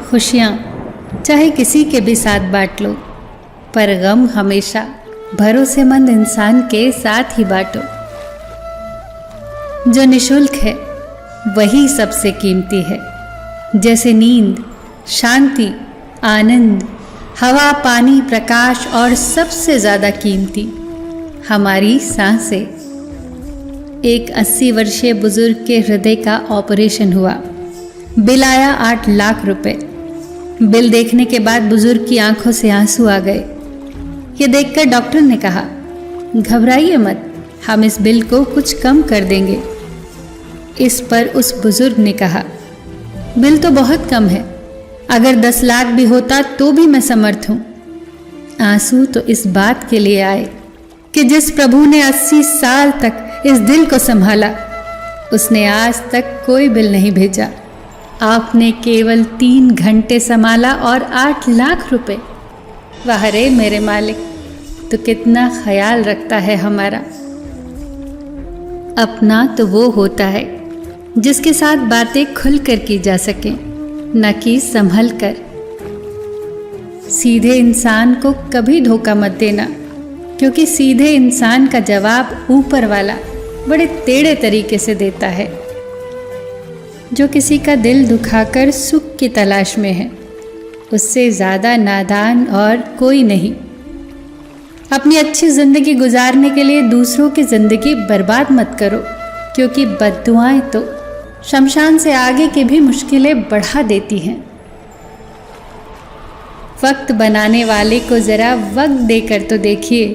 खुशियाँ चाहे किसी के भी साथ बांट लो, पर गम हमेशा भरोसेमंद इंसान के साथ ही बांटो। जो निशुल्क है वही सबसे कीमती है, जैसे नींद, शांति, आनंद, हवा, पानी, प्रकाश और सबसे ज़्यादा कीमती हमारी सांसें। एक 80 वर्षीय बुजुर्ग के हृदय का ऑपरेशन हुआ। बिल आया 8 लाख रुपए। बिल देखने के बाद बुजुर्ग की आंखों से आंसू आ गए। ये देखकर डॉक्टर ने कहा, घबराइए मत, हम इस बिल को कुछ कम कर देंगे। इस पर उस बुजुर्ग ने कहा, बिल तो बहुत कम है, अगर 10 लाख भी होता तो भी मैं समर्थ हूं। आंसू तो इस बात के लिए आए कि जिस प्रभु ने 80 साल तक इस दिल को संभाला, उसने आज तक कोई बिल नहीं भेजा। आपने केवल 3 घंटे संभाला और 8 लाख रुपए। वाह रे मेरे मालिक, तो कितना ख्याल रखता है हमारा। अपना तो वो होता है जिसके साथ बातें खुलकर की जा सके, न कि संभल कर। सीधे इंसान को कभी धोखा मत देना, क्योंकि सीधे इंसान का जवाब ऊपर वाला बड़े टेढ़े तरीके से देता है। जो किसी का दिल दुखाकर सुख की तलाश में है, उससे ज़्यादा नादान और कोई नहीं। अपनी अच्छी ज़िंदगी गुजारने के लिए दूसरों की ज़िंदगी बर्बाद मत करो, क्योंकि बद्दुआएं तो शमशान से आगे की भी मुश्किलें बढ़ा देती हैं। वक्त बनाने वाले को ज़रा वक्त देकर तो देखिए,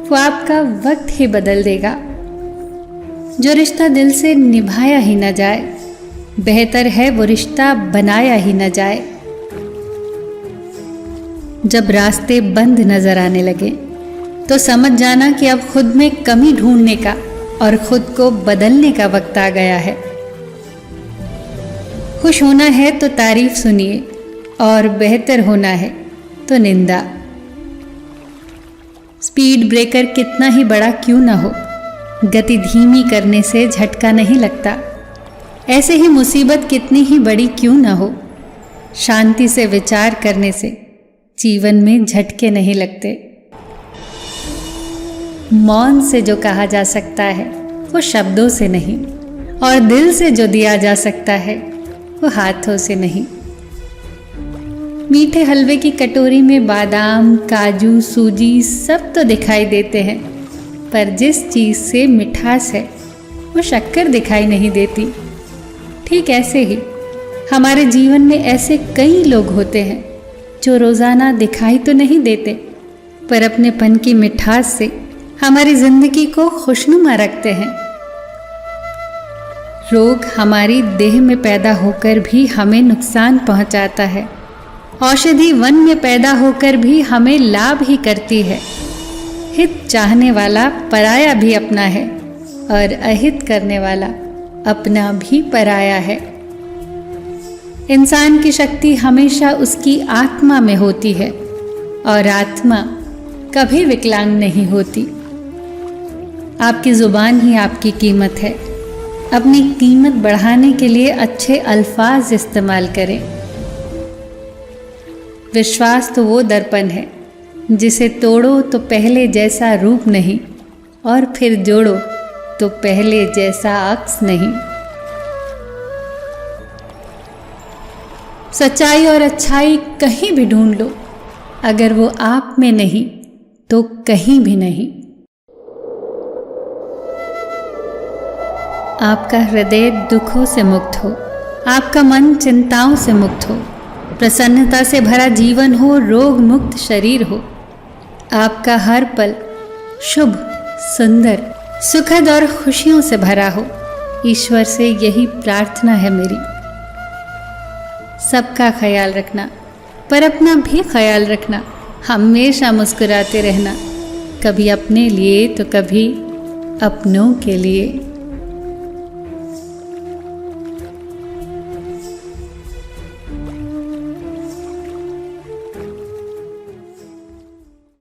वो आपका वक्त ही बदल देगा। जो रिश्ता दिल से निभाया ही न जाए, बेहतर है वो रिश्ता बनाया ही न जाए। जब रास्ते बंद नजर आने लगे तो समझ जाना कि अब खुद में कमी ढूंढने का और खुद को बदलने का वक्त आ गया है। खुश होना है तो तारीफ सुनिए, और बेहतर होना है तो निंदा। स्पीड ब्रेकर कितना ही बड़ा क्यों ना हो, गति धीमी करने से झटका नहीं लगता। ऐसे ही मुसीबत कितनी ही बड़ी क्यों ना हो, शांति से विचार करने से जीवन में झटके नहीं लगते। मौन से जो कहा जा सकता है वो शब्दों से नहीं, और दिल से जो दिया जा सकता है वो हाथों से नहीं। मीठे हलवे की कटोरी में बादाम, काजू, सूजी सब तो दिखाई देते हैं, पर जिस चीज़ से मिठास है वो शक्कर दिखाई नहीं देती। ठीक ऐसे ही हमारे जीवन में ऐसे कई लोग होते हैं जो रोज़ाना दिखाई तो नहीं देते, पर अपनेपन की मिठास से हमारी ज़िंदगी को खुशनुमा रखते हैं। रोग हमारी देह में पैदा होकर भी हमें नुकसान पहुंचाता है, औषधि वन में पैदा होकर भी हमें लाभ ही करती है। हित चाहने वाला पराया भी अपना है, और अहित करने वाला अपना भी पराया है। इंसान की शक्ति हमेशा उसकी आत्मा में होती है, और आत्मा कभी विकलांग नहीं होती। आपकी ज़ुबान ही आपकी कीमत है। अपनी कीमत बढ़ाने के लिए अच्छे अल्फाज इस्तेमाल करें। विश्वास तो वो दर्पण है जिसे तोड़ो तो पहले जैसा रूप नहीं, और फिर जोड़ो तो पहले जैसा अक्स नहीं। सच्चाई और अच्छाई कहीं भी ढूंढ लो, अगर वो आप में नहीं तो कहीं भी नहीं। आपका हृदय दुखों से मुक्त हो, आपका मन चिंताओं से मुक्त हो, प्रसन्नता से भरा जीवन हो, रोग मुक्त शरीर हो। आपका हर पल शुभ, सुंदर, सुखद और खुशियों से भरा हो। ईश्वर से यही प्रार्थना है मेरी। सबका ख्याल रखना, पर अपना भी ख्याल रखना। हमेशा मुस्कुराते रहना, कभी अपने लिए तो कभी अपनों के लिए।